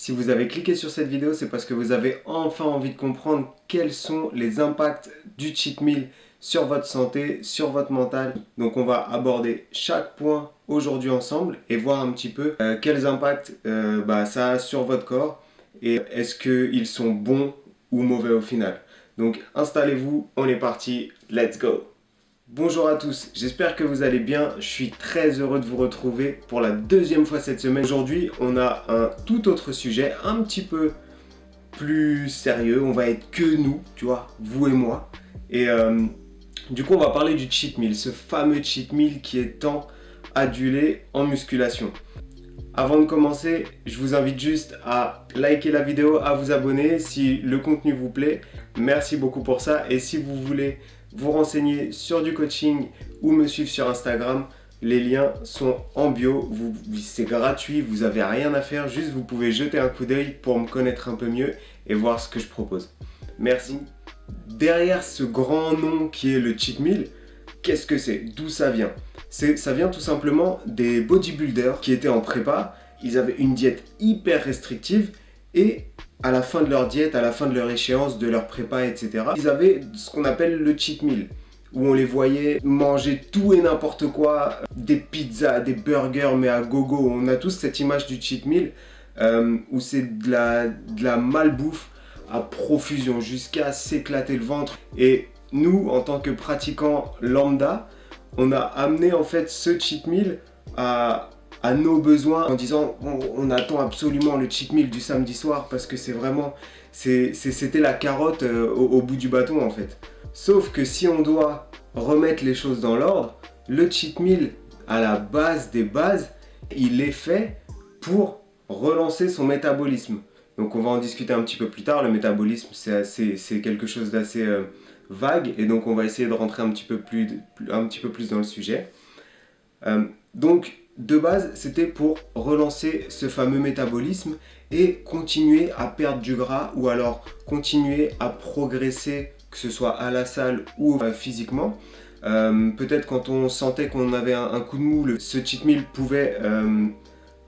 Si vous avez cliqué sur cette vidéo, c'est parce que vous avez enfin envie de comprendre quels sont les impacts du cheat meal sur votre santé, sur votre mental. Donc on va aborder chaque point aujourd'hui ensemble et voir un petit peu quels impacts ça a sur votre corps et est-ce qu'ils sont bons ou mauvais au final. Donc installez-vous, on est parti, let's go! Bonjour à tous, j'espère que vous allez bien, je suis très heureux de vous retrouver pour la deuxième fois cette semaine. Aujourd'hui, on a un tout autre sujet, un petit peu plus sérieux, on va être que nous, tu vois, vous et moi. Et du coup, on va parler du cheat meal, ce fameux cheat meal qui est tant adulé en musculation. Avant de commencer, je vous invite juste à liker la vidéo, à vous abonner si le contenu vous plaît. Merci beaucoup pour ça. Et si vous voulez vous renseigner sur du coaching ou me suivre sur Instagram, les liens sont en bio. C'est gratuit, vous n'avez rien à faire. Juste, vous pouvez jeter un coup d'œil pour me connaître un peu mieux et voir ce que je propose. Merci. Derrière ce grand nom qui est le cheat meal, qu'est-ce que c'est? D'où ça vient? Ça vient tout simplement des bodybuilders qui étaient en prépa. Ils avaient une diète hyper restrictive et à la fin de leur diète, à la fin de leur échéance, de leur prépa, etc., ils avaient ce qu'on appelle le cheat meal, où on les voyait manger tout et n'importe quoi, des pizzas, des burgers, mais à gogo. On a tous cette image du cheat meal où c'est de la malbouffe à profusion, jusqu'à s'éclater le ventre. Et nous, en tant que pratiquants lambda, on a amené en fait ce cheat meal à nos besoins en disant on attend absolument le cheat meal du samedi soir parce que c'est vraiment c'était la carotte au bout du bâton en fait. Sauf que si on doit remettre les choses dans l'ordre, le cheat meal à la base des bases, il est fait pour relancer son métabolisme. Donc on va en discuter un petit peu plus tard. Le métabolisme c'est quelque chose d'assez vague et donc on va essayer de rentrer un petit peu plus dans le sujet. Donc de base c'était pour relancer ce fameux métabolisme et continuer à perdre du gras ou alors continuer à progresser, que ce soit à la salle ou physiquement. Peut-être quand on sentait qu'on avait un coup de mou, ce cheat meal pouvait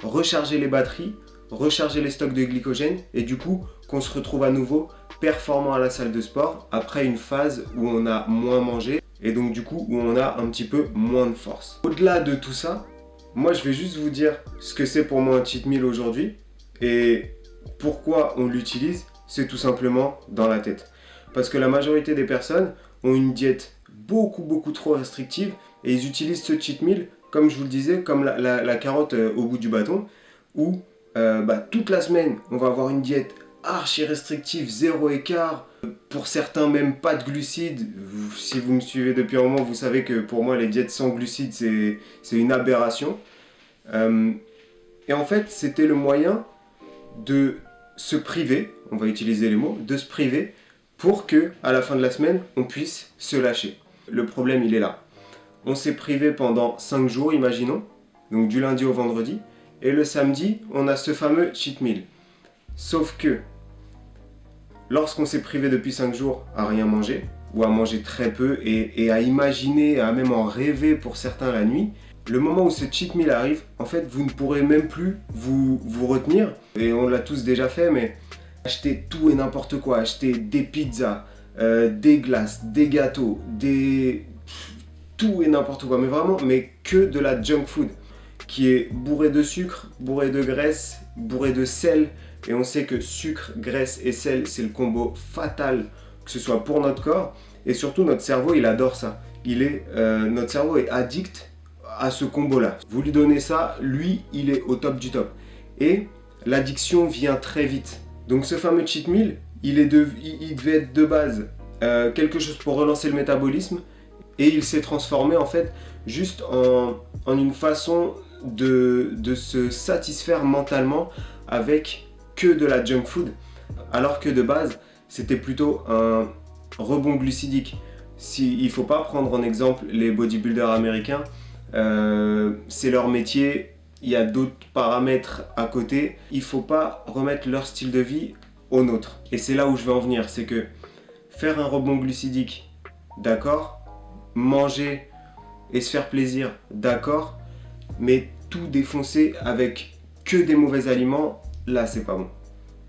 recharger les batteries, recharger les stocks de glycogène et du coup qu'on se retrouve à nouveau performant à la salle de sport après une phase où on a moins mangé et donc du coup où on a un petit peu moins de force. Au-delà de tout ça, moi je vais juste vous dire ce que c'est pour moi un cheat meal aujourd'hui et pourquoi on l'utilise, c'est tout simplement dans la tête. Parce que la majorité des personnes ont une diète beaucoup trop restrictive et ils utilisent ce cheat meal, comme je vous le disais, comme la carotte au bout du bâton, où toute la semaine on va avoir une diète archi restrictive, zéro écart, pour certains même pas de glucides. Si vous me suivez depuis un moment, vous savez que pour moi les diètes sans glucides c'est une aberration. Et en fait c'était le moyen de se priver, on va utiliser les mots, de se priver pour que à la fin de la semaine on puisse se lâcher. Le problème il est là. On s'est privé pendant 5 jours, imaginons, donc du lundi au vendredi, et le samedi on a ce fameux cheat meal. Sauf que lorsqu'on s'est privé depuis 5 jours à rien manger, ou à manger très peu, et à imaginer, à même en rêver pour certains la nuit, le moment où ce cheat meal arrive, en fait, vous ne pourrez même plus vous retenir. Et on l'a tous déjà fait, mais acheter tout et n'importe quoi, acheter des pizzas, des glaces, des gâteaux, tout et n'importe quoi, mais vraiment, mais que de la junk food, qui est bourré de sucre, bourré de graisse, bourré de sel. Et on sait que sucre, graisse et sel, c'est le combo fatal, que ce soit pour notre corps. Et surtout, notre cerveau, il adore ça. Notre cerveau est addict à ce combo-là. Vous lui donnez ça, lui, il est au top du top. Et l'addiction vient très vite. Donc ce fameux cheat meal, il devait être de base quelque chose pour relancer le métabolisme. Et il s'est transformé en fait juste en une façon de se satisfaire mentalement avec que de la junk food, alors que de base c'était plutôt un rebond glucidique. Il ne faut pas prendre en exemple les bodybuilders américains, c'est leur métier, il y a d'autres paramètres à côté, il ne faut pas remettre leur style de vie au nôtre. Et c'est là où je veux en venir, c'est que faire un rebond glucidique, d'accord, manger et se faire plaisir, d'accord, mais tout défoncer avec que des mauvais aliments, là c'est pas bon.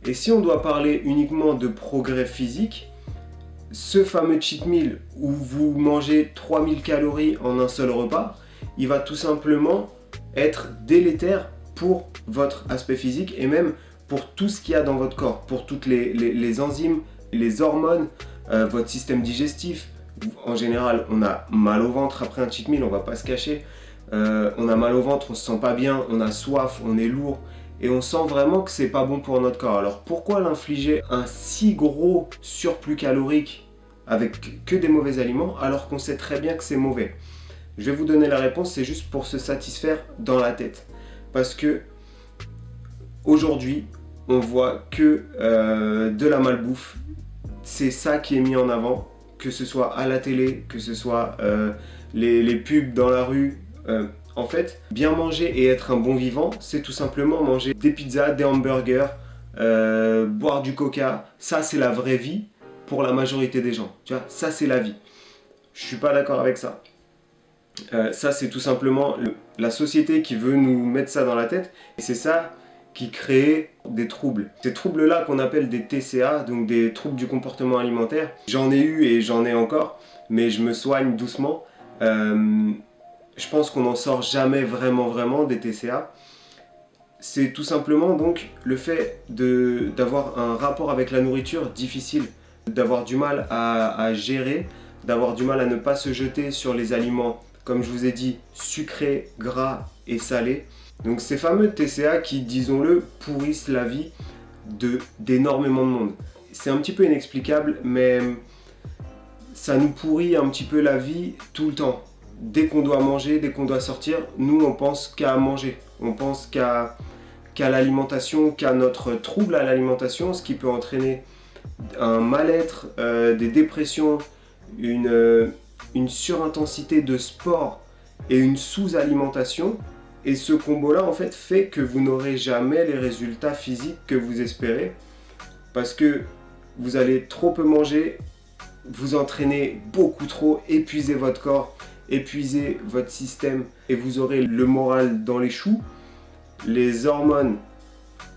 Et si on doit parler uniquement de progrès physique, ce fameux cheat meal où vous mangez 3000 calories en un seul repas, il va tout simplement être délétère pour votre aspect physique et même pour tout ce qu'il y a dans votre corps, pour toutes les enzymes, les hormones, votre système digestif. En général, on a mal au ventre après un cheat meal, on va pas se cacher. On a mal au ventre, on se sent pas bien, on a soif, on est lourd et on sent vraiment que c'est pas bon pour notre corps. Alors pourquoi l'infliger un si gros surplus calorique avec que des mauvais aliments alors qu'on sait très bien que c'est mauvais? Je vais vous donner la réponse, c'est juste pour se satisfaire dans la tête. Parce que aujourd'hui, on voit que de la malbouffe, c'est ça qui est mis en avant, que ce soit à la télé, que ce soit les pubs dans la rue. En fait, bien manger et être un bon vivant, c'est tout simplement manger des pizzas, des hamburgers, boire du coca. Ça, c'est la vraie vie pour la majorité des gens. Tu vois, ça, c'est la vie. Je suis pas d'accord avec ça. Ça, c'est tout simplement la société qui veut nous mettre ça dans la tête. Et c'est ça qui crée des troubles. Ces troubles-là qu'on appelle des TCA, donc des troubles du comportement alimentaire. J'en ai eu et j'en ai encore, mais je me soigne doucement. Je pense qu'on n'en sort jamais vraiment des TCA. C'est tout simplement donc le fait d'avoir un rapport avec la nourriture difficile, d'avoir du mal à gérer, d'avoir du mal à ne pas se jeter sur les aliments, comme je vous ai dit, sucrés, gras et salés. Donc ces fameux TCA qui, disons-le, pourrissent la vie d'énormément de monde. C'est un petit peu inexplicable, mais ça nous pourrit un petit peu la vie tout le temps. Dès qu'on doit manger, dès qu'on doit sortir, nous on pense qu'à manger. On pense qu'à l'alimentation, qu'à notre trouble à l'alimentation, ce qui peut entraîner un mal-être, des dépressions, une surintensité de sport et une sous-alimentation. Et ce combo-là, en fait, fait que vous n'aurez jamais les résultats physiques que vous espérez. Parce que vous allez trop peu manger, vous entraîner beaucoup trop, épuiser votre corps, épuiser votre système. Et vous aurez le moral dans les choux, les hormones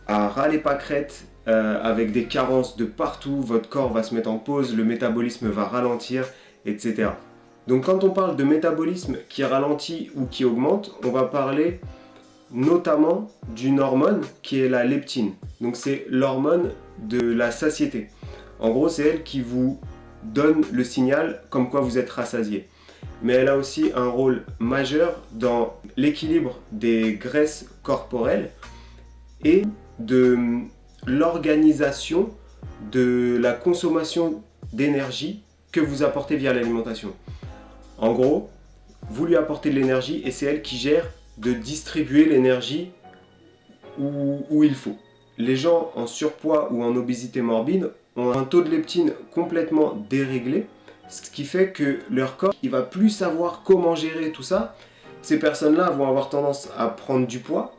à ras les pâquerettes, avec des carences de partout. Votre corps va se mettre en pause, le métabolisme va ralentir, etc. Donc quand on parle de métabolisme qui ralentit ou qui augmente, on va parler notamment d'une hormone qui est la leptine. Donc c'est l'hormone de la satiété. En gros, c'est elle qui vous donne le signal comme quoi vous êtes rassasié. Mais elle a aussi un rôle majeur dans l'équilibre des graisses corporelles et de l'organisation de la consommation d'énergie que vous apportez via l'alimentation. En gros, vous lui apportez de l'énergie et c'est elle qui gère de distribuer l'énergie où il faut. Les gens en surpoids ou en obésité morbide ont un taux de leptine complètement déréglé, ce qui fait que leur corps il va plus savoir comment gérer tout ça. Ces personnes-là vont avoir tendance à prendre du poids,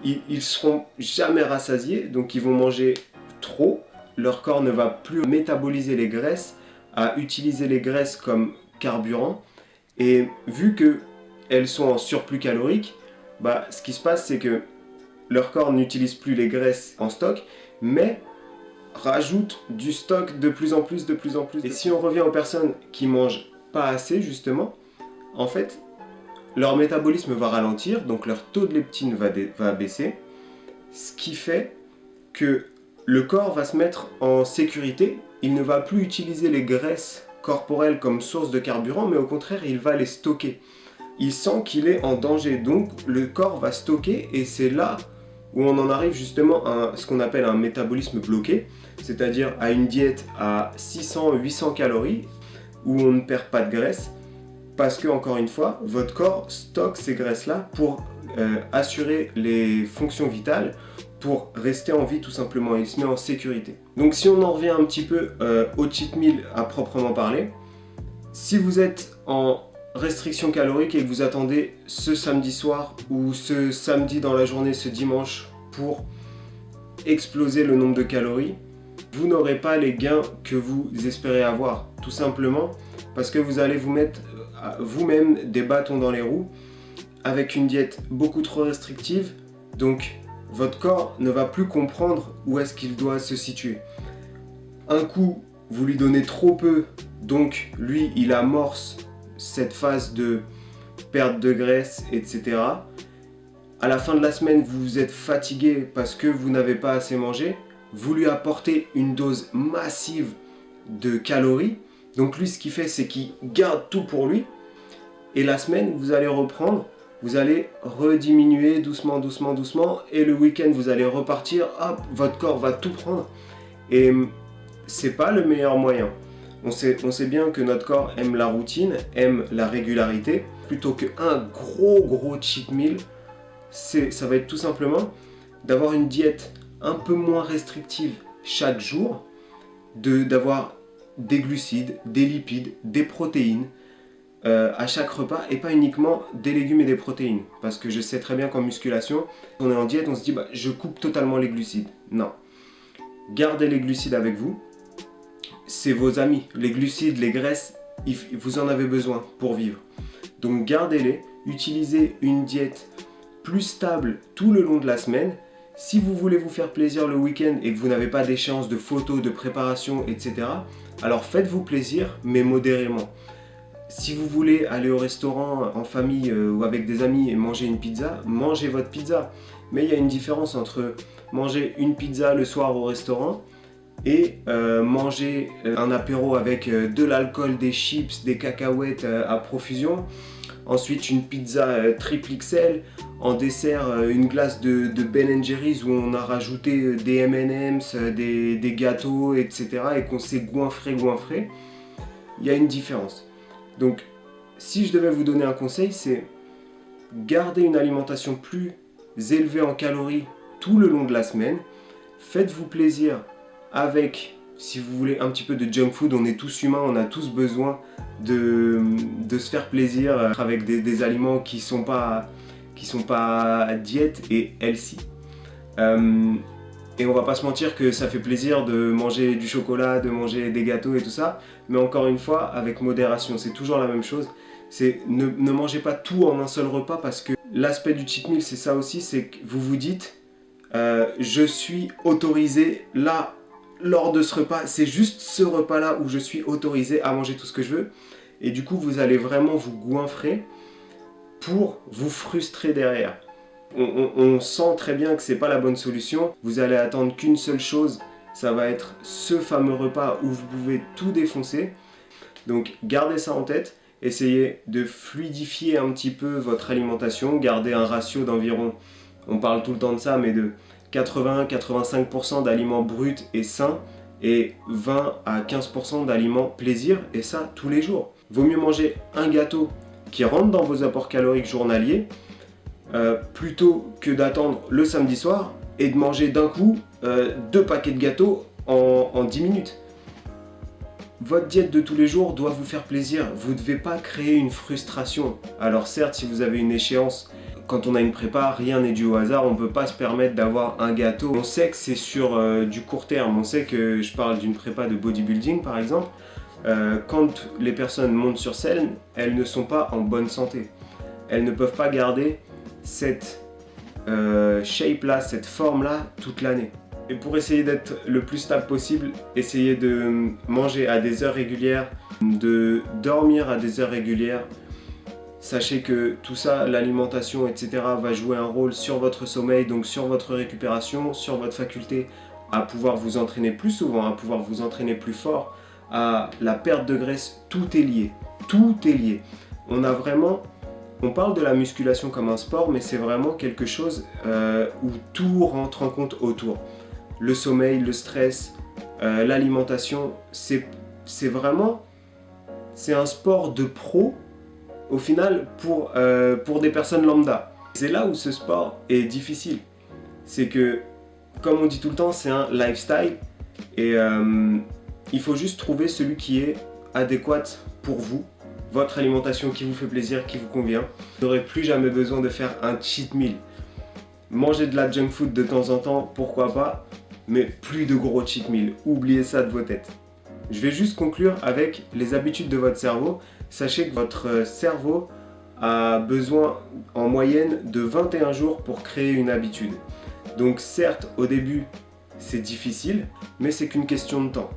ils seront jamais rassasiés, donc ils vont manger trop. Leur corps ne va plus métaboliser les graisses, à utiliser les graisses comme carburant. Et vu qu'elles sont en surplus calorique, ce qui se passe, c'est que leur corps n'utilise plus les graisses en stock, mais rajoute du stock de plus en plus. Et si on revient aux personnes qui mangent pas assez, justement, en fait, leur métabolisme va ralentir, donc leur taux de leptine va baisser, ce qui fait que le corps va se mettre en sécurité, il ne va plus utiliser les graisses corporelles comme source de carburant, mais au contraire, il va les stocker. Il sent qu'il est en danger, donc le corps va stocker et c'est là où on en arrive justement à ce qu'on appelle un métabolisme bloqué, c'est-à-dire à une diète à 600-800 calories où on ne perd pas de graisse parce que, encore une fois, votre corps stocke ces graisses-là pour assurer les fonctions vitales, pour rester en vie tout simplement, il se met en sécurité. Donc si on en revient un petit peu au cheat meal à proprement parler, si vous êtes en restriction calorique et que vous attendez ce samedi soir ou ce samedi dans la journée, ce dimanche, pour exploser le nombre de calories, vous n'aurez pas les gains que vous espérez avoir, tout simplement parce que vous allez vous mettre vous-même des bâtons dans les roues avec une diète beaucoup trop restrictive. Donc votre corps ne va plus comprendre où est-ce qu'il doit se situer. Un coup, vous lui donnez trop peu, donc lui, il amorce cette phase de perte de graisse, etc. À la fin de la semaine, vous êtes fatigué parce que vous n'avez pas assez mangé. Vous lui apportez une dose massive de calories. Donc lui, ce qu'il fait, c'est qu'il garde tout pour lui. Et la semaine, vous allez reprendre. Vous allez rediminuer doucement, doucement, doucement. Et le week-end, vous allez repartir. Hop, votre corps va tout prendre. Et c'est pas le meilleur moyen. On sait bien que notre corps aime la routine, aime la régularité. Plutôt qu'un gros cheat meal, ça va être tout simplement d'avoir une diète un peu moins restrictive chaque jour, d'avoir des glucides, des lipides, des protéines à chaque repas et pas uniquement des légumes et des protéines. Parce que je sais très bien qu'en musculation, on est en diète, on se dit je coupe totalement les glucides. Non. Gardez les glucides avec vous. C'est vos amis. Les glucides, les graisses, vous en avez besoin pour vivre. Donc gardez-les, utilisez une diète plus stable tout le long de la semaine. Si vous voulez vous faire plaisir le week-end et que vous n'avez pas d'échéance de photos, de préparation, etc., alors faites-vous plaisir, mais modérément. Si vous voulez aller au restaurant en famille ou avec des amis et manger une pizza, mangez votre pizza. Mais il y a une différence entre manger une pizza le soir au restaurant et manger un apéro avec de l'alcool, des chips, des cacahuètes à profusion. Ensuite une pizza triple XL, en dessert une glace de Ben Jerry's où on a rajouté des M&M's, des gâteaux, etc. et qu'on s'est goinfré. Il y a une différence. Donc si je devais vous donner un conseil, c'est garder une alimentation plus élevée en calories tout le long de la semaine. Faites-vous plaisir avec, si vous voulez, un petit peu de junk food. On est tous humains, on a tous besoin de se faire plaisir avec des aliments qui sont pas diète et healthy. Et on va pas se mentir que ça fait plaisir de manger du chocolat, de manger des gâteaux et tout ça, mais encore une fois, avec modération, c'est toujours la même chose. C'est ne mangez pas tout en un seul repas, parce que l'aspect du cheat meal, c'est ça aussi, c'est que vous vous dites je suis autorisé là, lors de ce repas, c'est juste ce repas-là où je suis autorisé à manger tout ce que je veux. Et du coup, vous allez vraiment vous goinfrer pour vous frustrer derrière. On sent très bien que c'est pas la bonne solution. Vous allez attendre qu'une seule chose, ça va être ce fameux repas où vous pouvez tout défoncer. Donc gardez ça en tête, essayez de fluidifier un petit peu votre alimentation, gardez un ratio d'environ, on parle tout le temps de ça, mais de 80-85% d'aliments bruts et sains et 20 à 15% d'aliments plaisir, et ça tous les jours. Vaut mieux manger un gâteau qui rentre dans vos apports caloriques journaliers plutôt que d'attendre le samedi soir et de manger d'un coup 2 paquets de gâteaux en 10 minutes. Votre diète de tous les jours doit vous faire plaisir, vous ne devez pas créer une frustration. Alors certes, si vous avez une échéance, quand on a une prépa, rien n'est dû au hasard, on ne peut pas se permettre d'avoir un gâteau. On sait que c'est sur du court terme, on sait que je parle d'une prépa de bodybuilding par exemple. Quand les personnes montent sur scène, elles ne sont pas en bonne santé. Elles ne peuvent pas garder cette shape là, cette forme là toute l'année. Et pour essayer d'être le plus stable possible, essayez de manger à des heures régulières, de dormir à des heures régulières. Sachez que tout ça, l'alimentation, etc. va jouer un rôle sur votre sommeil, donc sur votre récupération, sur votre faculté à pouvoir vous entraîner plus souvent, à pouvoir vous entraîner plus fort, à la perte de graisse. Tout est lié. Tout est lié. On parle de la musculation comme un sport, mais c'est vraiment quelque chose où tout rentre en compte autour. Le sommeil, le stress, l'alimentation, c'est un sport de pro au final pour des personnes lambda. C'est là où ce sport est difficile. C'est que, comme on dit tout le temps, c'est un lifestyle et il faut juste trouver celui qui est adéquat pour vous, votre alimentation qui vous fait plaisir, qui vous convient. Vous n'aurez plus jamais besoin de faire un cheat meal. Manger de la junk food de temps en temps, pourquoi pas, mais plus de gros cheat meal. Oubliez ça de vos têtes. Je vais juste conclure avec les habitudes de votre cerveau. Sachez que votre cerveau a besoin en moyenne de 21 jours pour créer une habitude. Donc certes, au début, c'est difficile, mais c'est qu'une question de temps.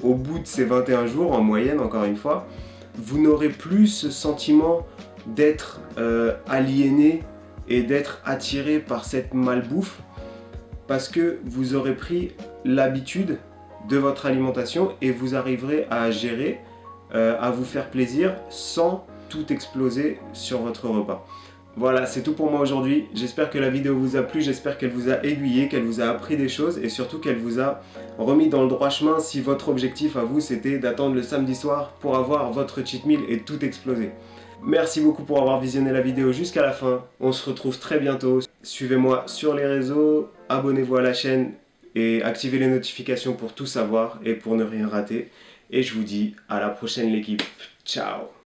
Au bout de ces 21 jours, en moyenne, encore une fois, vous n'aurez plus ce sentiment d'être aliéné et d'être attiré par cette malbouffe parce que vous aurez pris l'habitude de votre alimentation et vous arriverez à gérer, à vous faire plaisir sans tout exploser sur votre repas. Voilà, c'est tout pour moi aujourd'hui. J'espère que la vidéo vous a plu, j'espère qu'elle vous a aiguillé, qu'elle vous a appris des choses et surtout qu'elle vous a remis dans le droit chemin si votre objectif à vous c'était d'attendre le samedi soir pour avoir votre cheat meal et tout exploser. Merci beaucoup pour avoir visionné la vidéo jusqu'à la fin. On se retrouve très bientôt. Suivez-moi sur les réseaux, abonnez-vous à la chaîne et activez les notifications pour tout savoir et pour ne rien rater. Et je vous dis à la prochaine l'équipe. Ciao!